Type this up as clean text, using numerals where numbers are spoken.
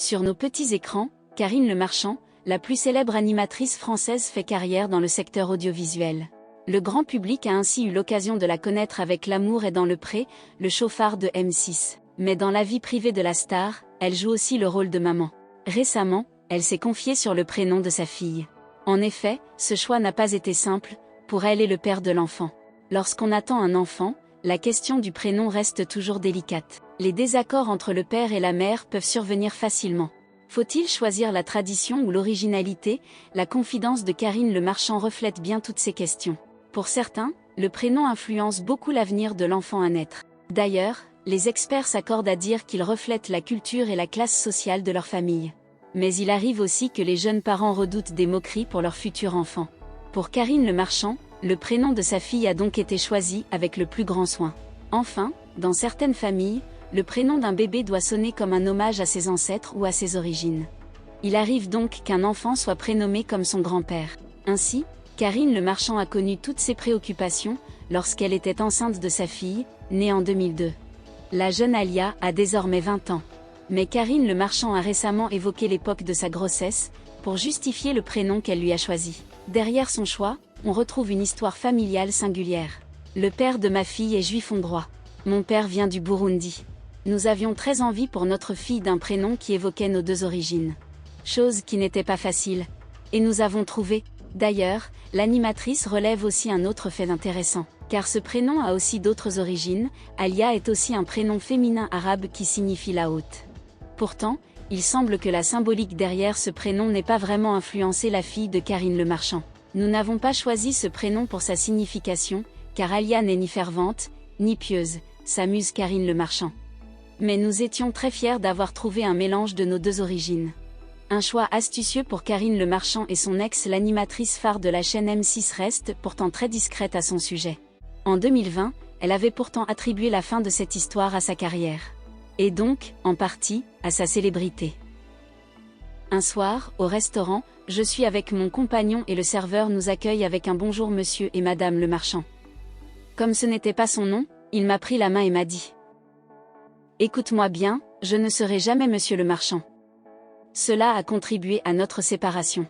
Sur nos petits écrans, Karine Le Marchand, la plus célèbre animatrice française, fait carrière dans le secteur audiovisuel. Le grand public a ainsi eu l'occasion de la connaître avec L'amour est dans le pré, le show phare de M6. Mais dans la vie privée de la star, elle joue aussi le rôle de maman. Récemment, elle s'est confiée sur le prénom de sa fille. En effet, ce choix n'a pas été simple, pour elle et le père de l'enfant. Lorsqu'on attend un enfant, la question du prénom reste toujours délicate. Les désaccords entre le père et la mère peuvent survenir facilement. Faut-il choisir la tradition ou l'originalité? La confidence de Karine Le Marchand reflète bien toutes ces questions. Pour certains, le prénom influence beaucoup l'avenir de l'enfant à naître. D'ailleurs, les experts s'accordent à dire qu'il reflète la culture et la classe sociale de leur famille. Mais il arrive aussi que les jeunes parents redoutent des moqueries pour leur futur enfant. Pour Karine Le Marchand, le prénom de sa fille a donc été choisi avec le plus grand soin. Enfin, dans certaines familles, le prénom d'un bébé doit sonner comme un hommage à ses ancêtres ou à ses origines. Il arrive donc qu'un enfant soit prénommé comme son grand-père. Ainsi, Karine Le Marchand a connu toutes ses préoccupations lorsqu'elle était enceinte de sa fille, née en 2002. La jeune Alia a désormais 20 ans. Mais Karine Le Marchand a récemment évoqué l'époque de sa grossesse, pour justifier le prénom qu'elle lui a choisi. Derrière son choix, on retrouve une histoire familiale singulière. Le père de ma fille est juif hongrois. Mon père vient du Burundi. Nous avions très envie pour notre fille d'un prénom qui évoquait nos deux origines. Chose qui n'était pas facile. Et nous avons trouvé. D'ailleurs, l'animatrice relève aussi un autre fait intéressant. Car ce prénom a aussi d'autres origines, Alia est aussi un prénom féminin arabe qui signifie la haute. Pourtant, il semble que la symbolique derrière ce prénom n'ait pas vraiment influencé la fille de Karine Le Marchand. Nous n'avons pas choisi ce prénom pour sa signification, car Alia n'est ni fervente, ni pieuse, s'amuse Karine Le Marchand. Mais nous étions très fiers d'avoir trouvé un mélange de nos deux origines. Un choix astucieux pour Karine Le Marchand et son ex, l'animatrice phare de la chaîne M6 reste pourtant très discrète à son sujet. En 2020, elle avait pourtant attribué la fin de cette histoire à sa carrière. Et donc, en partie, à sa célébrité. Un soir, au restaurant, je suis avec mon compagnon et le serveur nous accueille avec un bonjour monsieur et madame Le Marchand. Comme ce n'était pas son nom, il m'a pris la main et m'a dit: écoute-moi bien, je ne serai jamais monsieur Le Marchand. Cela a contribué à notre séparation.